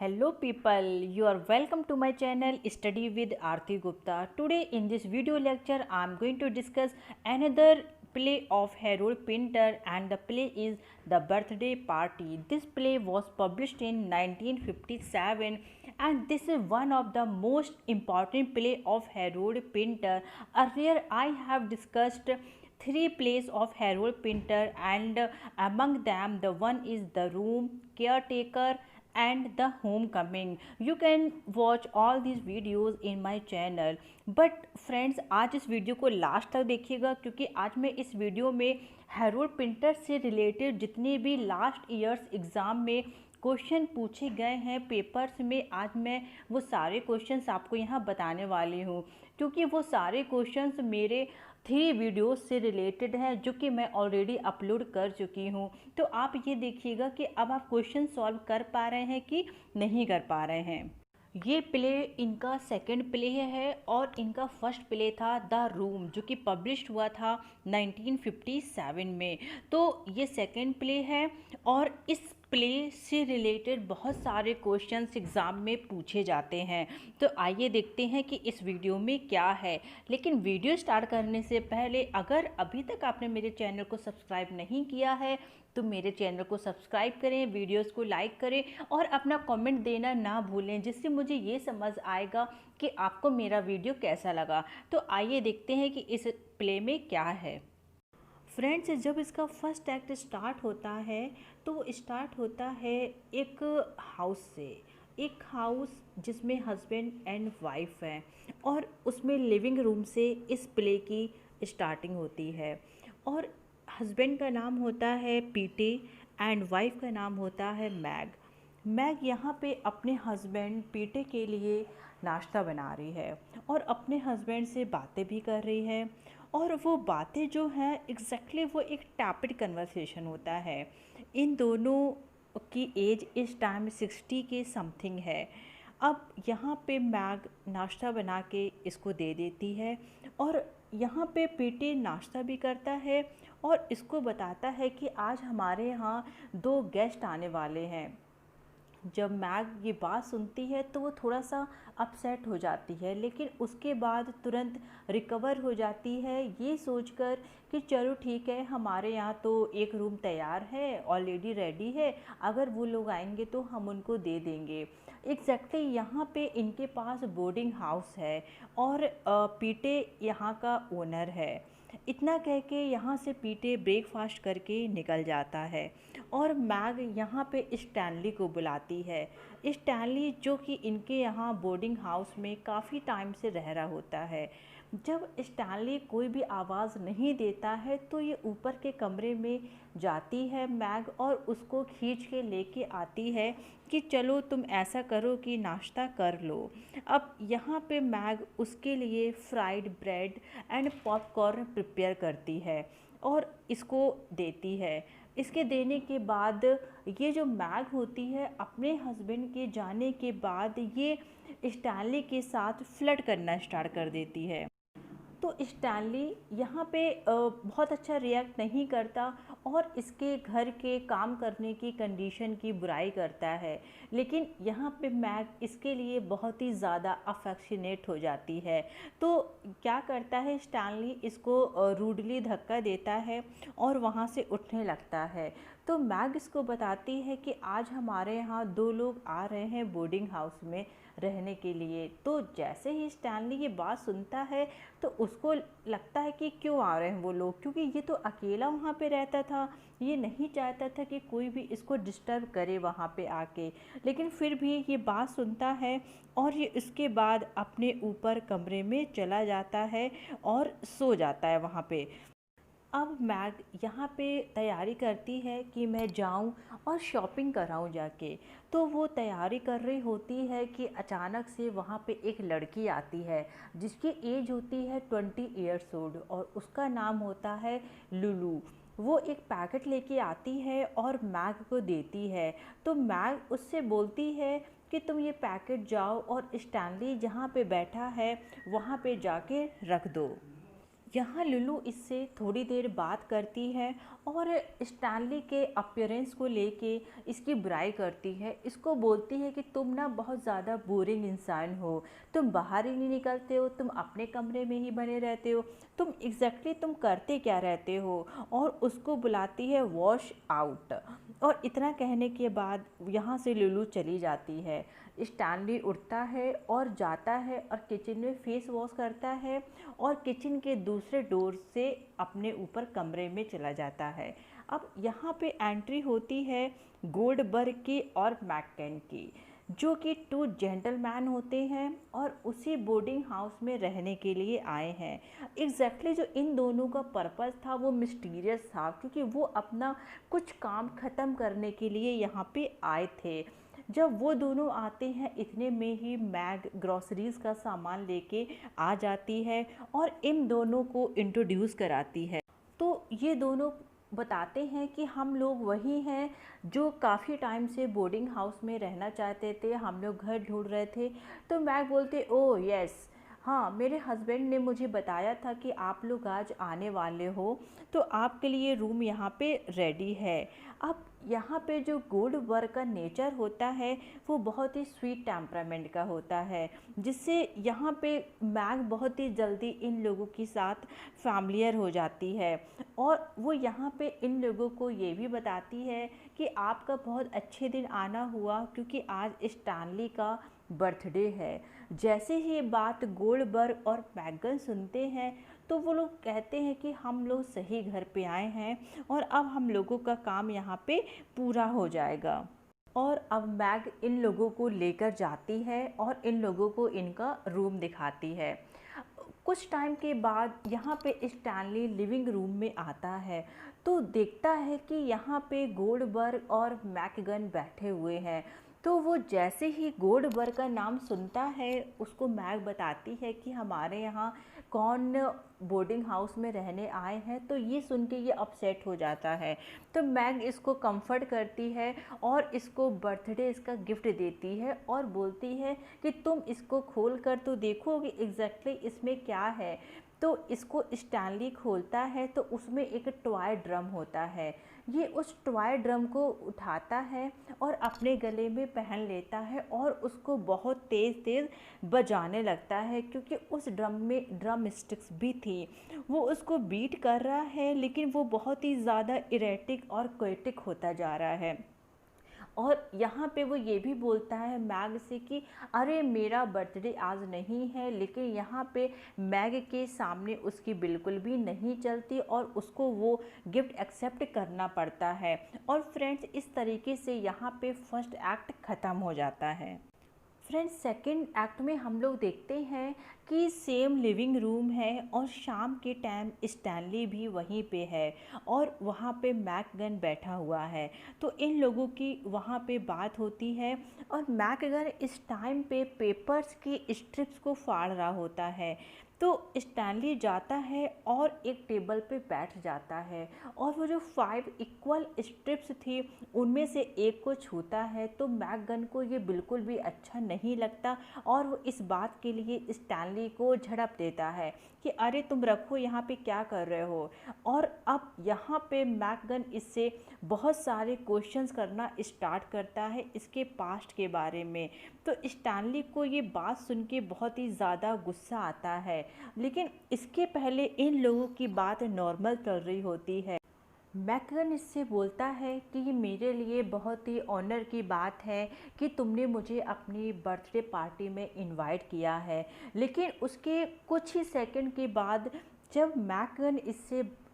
Hello people, you are welcome to my channel Study with Aarti Gupta. Today in this video lecture I am going to discuss another play of Harold Pinter, and the play is The Birthday Party. This play was published in 1957 and this is one of the most important play of Harold Pinter. Earlier I have discussed three plays of Harold Pinter, and among them the one is The Room, Caretaker and The Homecoming. You can watch all these videos in my channel. But friends, आज इस video को last तक देखिएगा क्योंकि आज मैं इस video में हैरोल्ड पिंटर से रिलेटेड जितने भी लास्ट ईयर्स एग्ज़ाम में क्वेश्चन पूछे गए हैं पेपर्स में, आज मैं वो सारे क्वेश्चंस आपको यहाँ बताने वाली हूँ क्योंकि वो सारे क्वेश्चंस मेरे 3 वीडियोस से रिलेटेड है जो कि मैं ऑलरेडी अपलोड कर चुकी हूँ। तो आप ये देखिएगा कि अब आप क्वेश्चन सॉल्व कर पा रहे हैं कि नहीं कर पा रहे हैं। ये प्ले इनका सेकंड प्ले है और इनका फर्स्ट प्ले था द रूम जो कि पब्लिश्ड हुआ था 1957 में। तो ये सेकंड प्ले है और इस प्ले से रिलेटेड बहुत सारे क्वेश्चंस एग्ज़ाम में पूछे जाते हैं। तो आइए देखते हैं कि इस वीडियो में क्या है। लेकिन वीडियो स्टार्ट करने से पहले अगर अभी तक आपने मेरे चैनल को सब्सक्राइब नहीं किया है तो मेरे चैनल को सब्सक्राइब करें, वीडियोस को लाइक करें और अपना कमेंट देना ना भूलें, जिससे मुझे ये समझ आएगा कि आपको मेरा वीडियो कैसा लगा। तो आइए देखते हैं कि इस प्ले में क्या है। फ्रेंड्स, जब इसका फर्स्ट एक्ट स्टार्ट होता है तो वो स्टार्ट होता है एक हाउस से, एक हाउस जिसमें हस्बैंड एंड वाइफ हैं और उसमें लिविंग रूम से इस प्ले की स्टार्टिंग होती है। और हस्बैंड का नाम होता है पीटे एंड वाइफ का नाम होता है मैग। मैग यहाँ पे अपने हस्बैंड पीटे के लिए नाश्ता बना रही है और अपने हस्बैंड से बातें भी कर रही है और वो बातें जो हैं एग्जैक्टली वो एक टैपिड कन्वर्सेशन होता है। इन दोनों की एज इस टाइम 60 के समथिंग है। अब यहाँ पे मैग नाश्ता बना के इसको दे देती है और यहाँ पे पीटे नाश्ता भी करता है और इसको बताता है कि आज हमारे यहाँ 2 गेस्ट आने वाले हैं। जब मैग ये बात सुनती है तो वो थोड़ा सा अपसेट हो जाती है, लेकिन उसके बाद तुरंत रिकवर हो जाती है ये सोचकर कि चलो ठीक है, हमारे यहाँ तो एक रूम तैयार है, ऑलरेडी रेडी है, अगर वो लोग आएंगे तो हम उनको दे देंगे। एग्जैक्टली यहाँ पे इनके पास बोर्डिंग हाउस है और पीटे यहाँ का ओनर है। इतना कह के यहाँ से पीटे ब्रेकफास्ट करके निकल जाता है और मैग यहाँ पे स्टैनली को बुलाती है। स्टैनली जो कि इनके यहाँ बोर्डिंग हाउस में काफ़ी टाइम से रह रहा होता है। जब स्टैनली कोई भी आवाज़ नहीं देता है तो ये ऊपर के कमरे में जाती है मैग और उसको खींच के लेके आती है कि चलो तुम ऐसा करो कि नाश्ता कर लो। अब यहाँ पे मैग उसके लिए fried bread and popcorn prepare करती है और इसको देती है। इसके देने के बाद ये जो मैग होती है अपने हस्बैंड के जाने के बाद ये स्टैनली के साथ फ्लर्ट करना स्टार्ट कर देती है। तो स्टैनली यहाँ पे बहुत अच्छा रिएक्ट नहीं करता और इसके घर के काम करने की कंडीशन की बुराई करता है, लेकिन यहाँ पे मैग इसके लिए बहुत ही ज़्यादा अफेक्शनेट हो जाती है। तो क्या करता है स्टैनली, इसको रूडली धक्का देता है और वहाँ से उठने लगता है। तो मैग इसको बताती है कि आज हमारे यहाँ 2 लोग आ रहे हैं बोर्डिंग हाउस में रहने के लिए। तो जैसे ही स्टैनली ये बात सुनता है तो उसको लगता है कि क्यों आ रहे हैं वो लोग, क्योंकि ये तो अकेला वहाँ पे रहता था, ये नहीं चाहता था कि कोई भी इसको डिस्टर्ब करे वहाँ पे आके। लेकिन फिर भी ये बात सुनता है और ये इसके बाद अपने ऊपर कमरे में चला जाता है और सो जाता है वहाँ पे। अब मैग यहाँ पे तैयारी करती है कि मैं जाऊँ और शॉपिंग कराऊँ जाके। तो वो तैयारी कर रही होती है कि अचानक से वहाँ पे एक लड़की आती है जिसकी एज होती है 20 ईयर्स ओल्ड और उसका नाम होता है लुलू। वो एक पैकेट लेके आती है और मैग को देती है। तो मैग उससे बोलती है कि तुम ये पैकेट जाओ और स्टैनली जहाँ पे बैठा है वहाँ पे जाके रख दो। यहाँ लुलू इससे थोड़ी देर बात करती है और स्टैनली के अपीयरेंस को लेके इसकी बुराई करती है। इसको बोलती है कि तुम ना बहुत ज़्यादा बोरिंग इंसान हो, तुम बाहर ही नहीं निकलते हो, तुम अपने कमरे में ही बने रहते हो, तुम एग्जैक्टली तुम करते क्या रहते हो। और उसको बुलाती है वॉश आउट। और इतना कहने के बाद यहाँ से लुलू चली जाती है। स्टैनली उठता है और जाता है और किचन में फेस वॉश करता है और किचन के दूसरे डोर से अपने ऊपर कमरे में चला जाता है। अब यहाँ पे एंट्री होती है गोल्डबर्ग की और मैककेन की, जो कि टू जेंटलमैन होते हैं और उसी बोर्डिंग हाउस में रहने के लिए आए हैं। एग्जैक्टली जो इन दोनों का पर्पस था वो मिस्टीरियस था, क्योंकि वो अपना कुछ काम ख़त्म करने के लिए यहाँ पे आए थे। जब वो दोनों आते हैं इतने में ही मैग ग्रॉसरीज का सामान लेके आ जाती है और इन दोनों को इंट्रोड्यूस कराती है। तो ये दोनों बताते हैं कि हम लोग वही हैं जो काफ़ी टाइम से बोर्डिंग हाउस में रहना चाहते थे, हम लोग घर ढूंढ रहे थे। तो मैग बोलते ओह यस, हाँ मेरे हस्बैंड ने मुझे बताया था कि आप लोग आज आने वाले हो, तो आपके लिए रूम यहाँ पे रेडी है। अब यहाँ पे जो गोल्डबर्ग का नेचर होता है वो बहुत ही स्वीट टेम्परामेंट का होता है, जिससे यहाँ पे मैग बहुत ही जल्दी इन लोगों के साथ फैमिलियर हो जाती है। और वो यहाँ पे इन लोगों को ये भी बताती है कि आपका बहुत अच्छे दिन आना हुआ, क्योंकि आज स्टैनली का बर्थडे है। जैसे ही बात गोल्डबर्ग और मैगन सुनते हैं तो वो लोग कहते हैं कि हम लोग सही घर पे आए हैं और अब हम लोगों का काम यहाँ पे पूरा हो जाएगा। और अब मैग इन लोगों को लेकर जाती है और इन लोगों को इनका रूम दिखाती है। कुछ टाइम के बाद यहाँ पे स्टैनली लिविंग रूम में आता है तो देखता है कि यहाँ पे गोल्डबर्ग और मैकगन बैठे हुए हैं। तो वो जैसे ही गोल्डबर्ग का नाम सुनता है उसको मैग बताती है कि हमारे यहाँ कौन बोर्डिंग हाउस में रहने आए हैं। तो ये सुन के ये अपसेट हो जाता है। तो मैग इसको कंफर्ट करती है और इसको बर्थडे इसका गिफ्ट देती है और बोलती है कि तुम इसको खोल कर तो देखो कि एग्जैक्टली इसमें क्या है। तो इसको स्टैनली खोलता है तो उसमें एक टॉय ड्रम होता है। ये उस टॉय ड्रम को उठाता है और अपने गले में पहन लेता है और उसको बहुत तेज़ तेज़ बजाने लगता है, क्योंकि उस ड्रम में ड्रम स्टिक्स भी थी। वो उसको बीट कर रहा है लेकिन वो बहुत ही ज़्यादा इरेटिक और क्वेटिक होता जा रहा है। और यहाँ पे वो ये भी बोलता है मैग से कि अरे मेरा बर्थडे आज नहीं है, लेकिन यहाँ पे मैग के सामने उसकी बिल्कुल भी नहीं चलती और उसको वो गिफ्ट एक्सेप्ट करना पड़ता है। और फ्रेंड्स इस तरीके से यहाँ पे फर्स्ट एक्ट ख़त्म हो जाता है। फ्रेंड्स सेकंड एक्ट में हम लोग देखते हैं कि सेम लिविंग रूम है और शाम के टाइम स्टैनली भी वहीं पे है और वहाँ पे मैकगन बैठा हुआ है। तो इन लोगों की वहाँ पे बात होती है और मैकगन इस टाइम पे पेपर्स की स्ट्रिप्स को फाड़ रहा होता है। तो स्टैनली जाता है और एक टेबल पे बैठ जाता है और वो जो 5 इक्वल स्ट्रिप्स थी उनमें से एक को छूता है। तो मैकगन को ये बिल्कुल भी अच्छा नहीं लगता और वो इस बात के लिए स्टैनली को झड़प देता है कि अरे तुम रखो, यहाँ पे क्या कर रहे हो। और अब यहाँ पे मैकगन इससे बहुत सारे क्वेश्चंस करना स्टार्ट करता है इसके पास्ट के बारे में। तो स्टैनली को ये बात सुन के बहुत ही ज़्यादा गुस्सा आता है, लेकिन इसके पहले इन लोगों की बात नॉर्मल चल रही होती है। मैकगन इससे बोलता है कि ये मेरे लिए बहुत ही ऑनर की बात है कि तुमने मुझे अपनी बर्थडे पार्टी में इनवाइट किया है। लेकिन उसके कुछ ही सेकंड के बाद जब मैकगन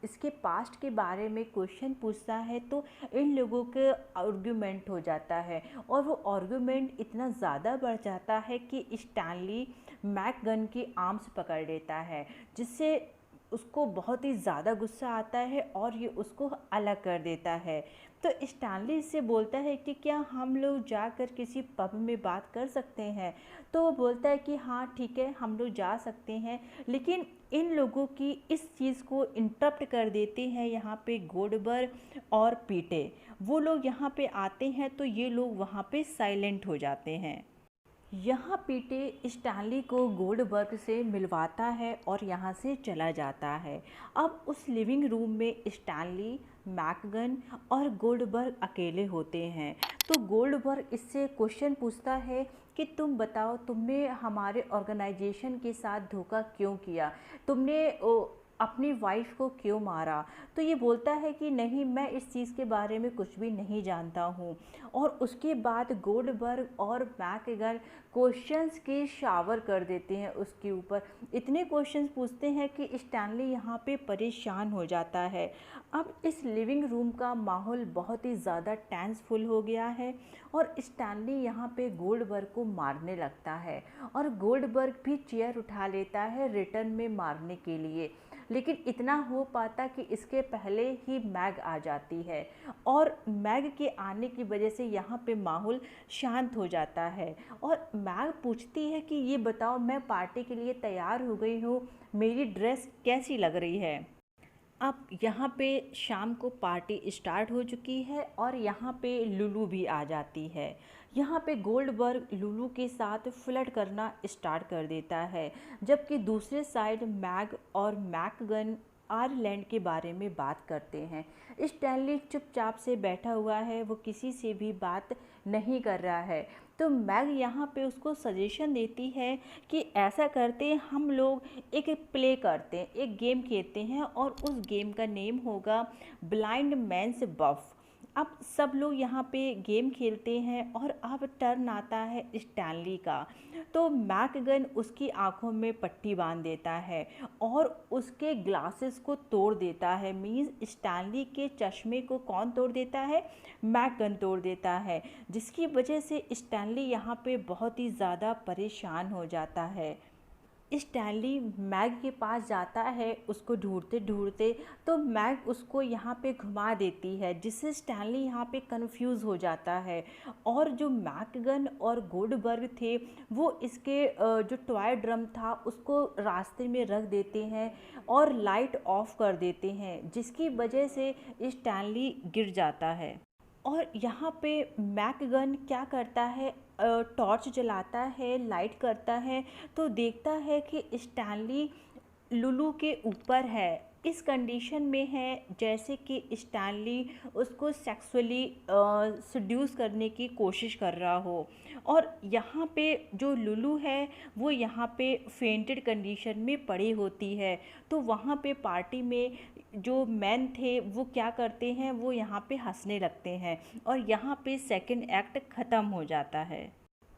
इसके पास्ट के बारे में क्वेश्चन पूछता है तो इन लोगों के आर्गुमेंट हो जाता है और वो आर्गुमेंट इतना ज़्यादा बढ़ जाता है कि स्टैनली मैकगन की आर्म्स पकड़ लेता है, जिससे उसको बहुत ही ज़्यादा गुस्सा आता है और ये उसको अलग कर देता है। तो स्टैनली इससे बोलता है कि क्या हम लोग जाकर किसी पब में बात कर सकते हैं। तो वो बोलता है कि हाँ ठीक है हम लोग जा सकते हैं। लेकिन इन लोगों की इस चीज़ को इंटरप्ट कर देते हैं यहाँ पे गोल्डबर्ग और पीटे। वो लोग यहाँ पे आते हैं तो ये लोग वहाँ पे साइलेंट हो जाते हैं। यहाँ पीटे स्टैनली को गोल्डबर्ग से मिलवाता है और यहाँ से चला जाता है। अब उस लिविंग रूम में स्टैनली, मैकगन और गोल्डबर्ग अकेले होते हैं। तो गोल्डबर्ग इससे क्वेश्चन पूछता है कि तुम बताओ, तुमने हमारे ऑर्गेनाइजेशन के साथ धोखा क्यों किया, तुमने अपनी वाइफ को क्यों मारा। तो ये बोलता है कि नहीं, मैं इस चीज़ के बारे में कुछ भी नहीं जानता हूँ। और उसके बाद गोल्डबर्ग और मैकगन क्वेश्चंस के शावर कर देते हैं उसके ऊपर। इतने क्वेश्चंस पूछते हैं कि स्टैनली यहाँ पे परेशान हो जाता है। अब इस लिविंग रूम का माहौल बहुत ही ज़्यादा टेंसफुल हो गया है और स्टैनली यहाँ पे गोल्डबर्ग को मारने लगता है और गोल्डबर्ग भी चेयर उठा लेता है रिटर्न में मारने के लिए। लेकिन इतना हो पाता कि इसके पहले ही मैग आ जाती है और मैग के आने की वजह से यहाँ पे माहौल शांत हो जाता है। और मैग पूछती है कि ये बताओ, मैं पार्टी के लिए तैयार हो गई हूँ, मेरी ड्रेस कैसी लग रही है। अब यहाँ पे शाम को पार्टी स्टार्ट हो चुकी है और यहाँ पे लुलू भी आ जाती है। यहाँ पे गोल्डबर्ग लुलू के साथ फ्लर्ट करना स्टार्ट कर देता है, जबकि दूसरे साइड मैग और मैकगन आयरलैंड के बारे में बात करते हैं। स्टैनली चुपचाप से बैठा हुआ है, वो किसी से भी बात नहीं कर रहा है। तो मैग यहाँ पे उसको सजेशन देती है कि ऐसा करते हैं, हम लोग एक प्ले करते हैं, एक गेम खेलते हैं और उस गेम का नेम होगा ब्लाइंड मैन्स बफ। अब सब लोग यहाँ पे गेम खेलते हैं और अब टर्न आता है स्टैनली का। तो मैकगन उसकी आंखों में पट्टी बांध देता है और उसके ग्लासेस को तोड़ देता है। मीन्स स्टैनली के चश्मे को कौन तोड़ देता है, मैकगन तोड़ देता है, जिसकी वजह से स्टैनली यहाँ पे बहुत ही ज़्यादा परेशान हो जाता है। स्टैनली मैग के पास जाता है उसको ढूंढते ढूंढते। तो मैग उसको यहाँ पे घुमा देती है, जिससे स्टैनली यहाँ पे कंफ्यूज हो जाता है। और जो मैकगन और गोल्डबर्ग थे वो इसके जो टॉय ड्रम था उसको रास्ते में रख देते हैं और लाइट ऑफ कर देते हैं, जिसकी वजह से स्टैनली गिर जाता है। और यहाँ पे मैकगन क्या करता है, टॉर्च जलाता है, लाइट करता है, तो देखता है कि स्टैनली लुलू के ऊपर है। इस कंडीशन में है जैसे कि स्टैनली उसको सेक्सुअली सड्यूस करने की कोशिश कर रहा हो। और यहाँ पे जो लुलू है वो यहाँ पे फेंटेड कंडीशन में पड़ी होती है। तो वहाँ पे पार्टी में जो मैन थे वो क्या करते हैं, वो यहाँ पे हंसने लगते हैं और यहाँ पे सेकंड एक्ट ख़त्म हो जाता है।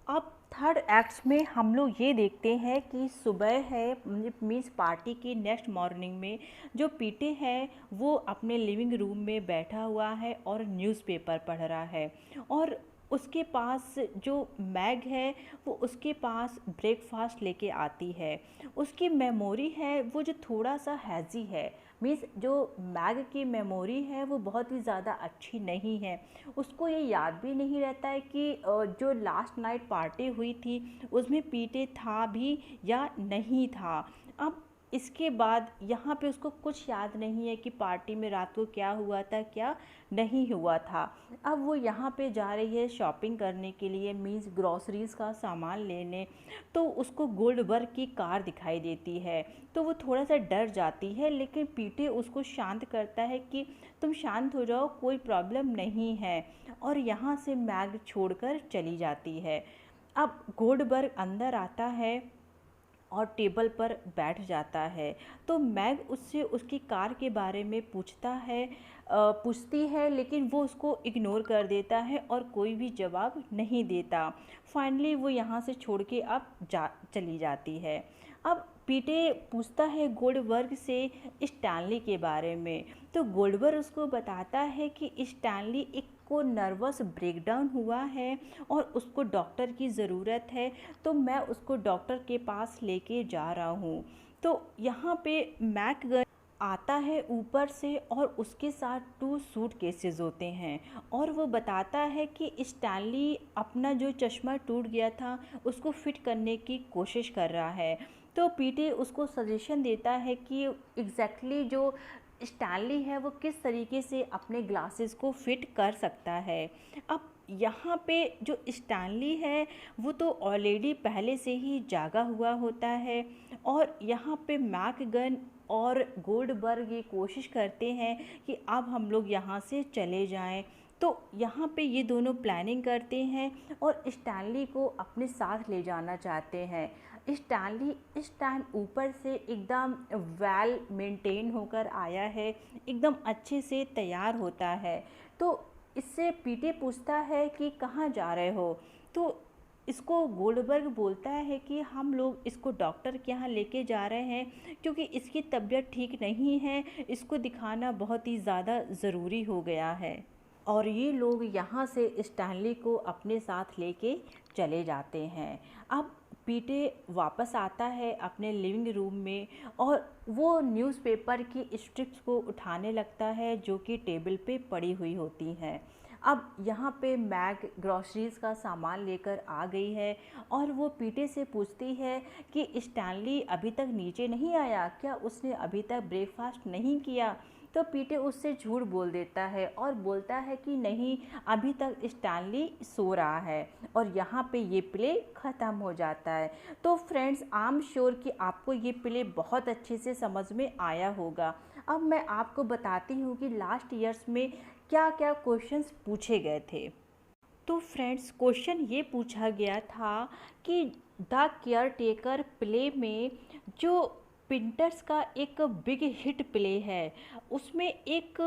अब थर्ड एक्ट्स में हम लोग ये देखते हैं कि सुबह है, मीन्स पार्टी की नेक्स्ट मॉर्निंग में जो पीटे है वो अपने लिविंग रूम में बैठा हुआ है और न्यूज़पेपर पढ़ रहा है। और उसके पास जो मैग है वो उसके पास ब्रेकफास्ट लेके आती है। उसकी मेमोरी है वो जो थोड़ा सा हैज़ी है, मीन्स जो मैग की मेमोरी है वो बहुत ही ज़्यादा अच्छी नहीं है। उसको ये याद भी नहीं रहता है कि जो लास्ट नाइट पार्टी हुई थी उसमें पीटे था भी या नहीं था। अब इसके बाद यहाँ पे उसको कुछ याद नहीं है कि पार्टी में रात को क्या हुआ था, क्या नहीं हुआ था। अब वो यहाँ पे जा रही है शॉपिंग करने के लिए, मीन्स ग्रॉसरीज का सामान लेने। तो उसको गोल्डबर्ग की कार दिखाई देती है, तो वो थोड़ा सा डर जाती है, लेकिन पीटे उसको शांत करता है कि तुम शांत हो जाओ, कोई प्रॉब्लम नहीं है। और यहाँ से मैग छोड़कर चली जाती है। अब गोल्डबर्ग अंदर आता है और टेबल पर बैठ जाता है। तो मैग उससे उसकी कार के बारे में पूछती है, लेकिन वो उसको इग्नोर कर देता है और कोई भी जवाब नहीं देता। फाइनली वो यहाँ से छोड़ के अब चली जाती है। अब पीटे पूछता है गोल्डबर्ग से स्टैनली के बारे में। तो गोल्डबर्ग उसको बताता है कि स्टैनली एक को नर्वस ब्रेकडाउन हुआ है और उसको डॉक्टर की ज़रूरत है, तो मैं उसको डॉक्टर के पास लेके जा रहा हूँ। तो यहाँ पे मैकगन आता है ऊपर से और उसके साथ 2 सूटकेसेस होते हैं और वो बताता है कि स्टैनली अपना जो चश्मा टूट गया था उसको फिट करने की कोशिश कर रहा है। तो पीटे उसको सजेशन देता है कि एग्जैक्टली जो स्टैनली है वो किस तरीके से अपने ग्लासेस को फिट कर सकता है। अब यहाँ पे जो स्टैनली है वो तो ऑलरेडी पहले से ही जागा हुआ होता है और यहाँ पे मैकगन और गोल्डबर्ग ये कोशिश करते हैं कि अब हम लोग यहाँ से चले जाएं। तो यहाँ पे ये दोनों प्लानिंग करते हैं और स्टैनली को अपने साथ ले जाना चाहते हैं। स्टैनली इस टाइम ऊपर से एकदम वेल मेंटेन होकर आया है, एकदम अच्छे से तैयार होता है। तो इससे पीटे पूछता है कि कहाँ जा रहे हो। तो इसको गोल्डबर्ग बोलता है कि हम लोग इसको डॉक्टर के यहाँ लेके जा रहे हैं क्योंकि इसकी तबीयत ठीक नहीं है, इसको दिखाना बहुत ही ज़्यादा ज़रूरी हो गया है। और ये लोग यहाँ से स्टैनली को अपने साथ लेके चले जाते हैं। अब पीटे वापस आता है अपने लिविंग रूम में और वो न्यूज़पेपर की स्ट्रिप्स को उठाने लगता है जो कि टेबल पे पड़ी हुई होती हैं। अब यहाँ पे मैग ग्रॉसरीज़ का सामान लेकर आ गई है और वो पीटे से पूछती है कि स्टैनली अभी तक नीचे नहीं आया क्या, उसने अभी तक ब्रेकफास्ट नहीं किया। तो पीटे उससे झूठ बोल देता है और बोलता है कि नहीं, अभी तक स्टैनली सो रहा है और यहाँ पे ये प्ले ख़त्म हो जाता है। तो फ्रेंड्स, आई एम श्योर कि आपको ये प्ले बहुत अच्छे से समझ में आया होगा। अब मैं आपको बताती हूँ कि लास्ट ईयर्स में क्या क्या क्वेश्चंस पूछे गए थे। तो फ्रेंड्स, क्वेश्चन ये पूछा गया था कि द केयर टेकर प्ले में जो पिंटर्स का एक बिग हिट प्ले है उसमें एक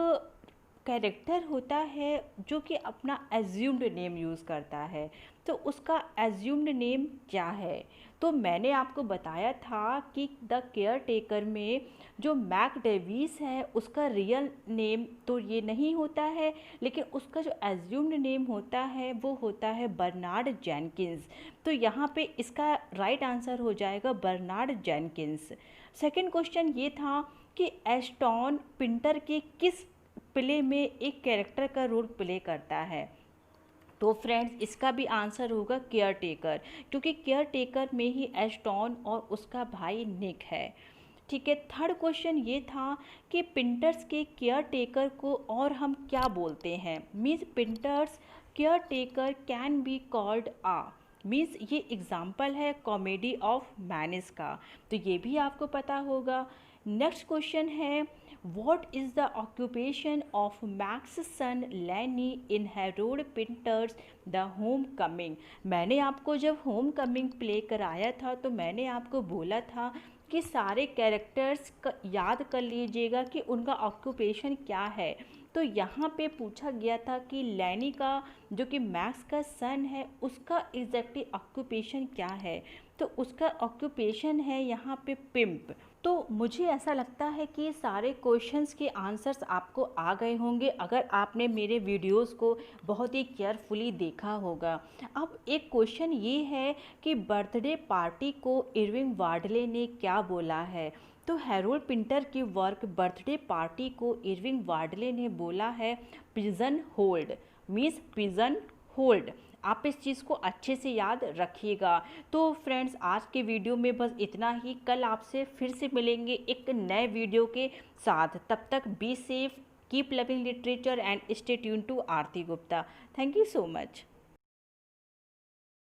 कैरेक्टर होता है जो कि अपना एज्यूम्ड नेम यूज़ करता है। तो उसका एज्यूम्ड नेम क्या है? तो मैंने आपको बताया था कि द केयर टेकर में जो मैक डेविस है उसका रियल नेम तो ये नहीं होता है, लेकिन उसका जो एज्यूम्ड नेम होता है वो होता है बर्नार्ड जेनकिंस। तो यहाँ पे इसका राइट आंसर हो जाएगा बर्नार्ड जेनकिंस। सेकंड क्वेश्चन ये था कि एस्टन पिंटर के किस प्ले में एक कैरेक्टर का रोल प्ले करता है। तो फ्रेंड्स, इसका भी आंसर होगा केयर टेकर, क्योंकि केयर टेकर में ही एस्टन और उसका भाई निक है। ठीक है। थर्ड क्वेश्चन ये था कि पिंटर्स के केयर टेकर को और हम क्या बोलते हैं। Means Pinter's Caretaker can be called a, means ये एग्जाम्पल है कॉमेडी ऑफ मैनेस का, तो ये भी आपको पता होगा। नेक्स्ट क्वेश्चन है what is the occupation of Max son Lenny in Harold Pinter's the Homecoming. मैंने आपको जब होम कमिंग प्ले कराया था तो मैंने आपको बोला था कि सारे कैरेक्टर्स याद कर लीजिएगा कि उनका ऑक्यूपेशन क्या है। तो यहाँ पे पूछा गया था कि लैनी का जो कि मैक्स का सन है उसका एग्जैक्टली ऑक्यूपेशन क्या है। तो उसका ऑक्यूपेशन है यहाँ पे पिम्प। तो मुझे ऐसा लगता है कि सारे क्वेश्चंस के आंसर्स आपको आ गए होंगे अगर आपने मेरे वीडियोस को बहुत ही केयरफुली देखा होगा। अब एक क्वेश्चन ये है कि बर्थडे पार्टी को इरविंग वार्डले ने क्या बोला है। तो हैरोल्ड पिंटर की वर्क बर्थडे पार्टी को इरविंग वार्डले ने बोला है prison hold, means prison hold. आप इस चीज़ को अच्छे से याद रखिएगा। तो फ्रेंड्स, आज के वीडियो में बस इतना ही। कल आपसे फिर से मिलेंगे एक नए वीडियो के साथ। तब तक be safe, keep loving literature and stay tune to Aarti Gupta. Thank you so much.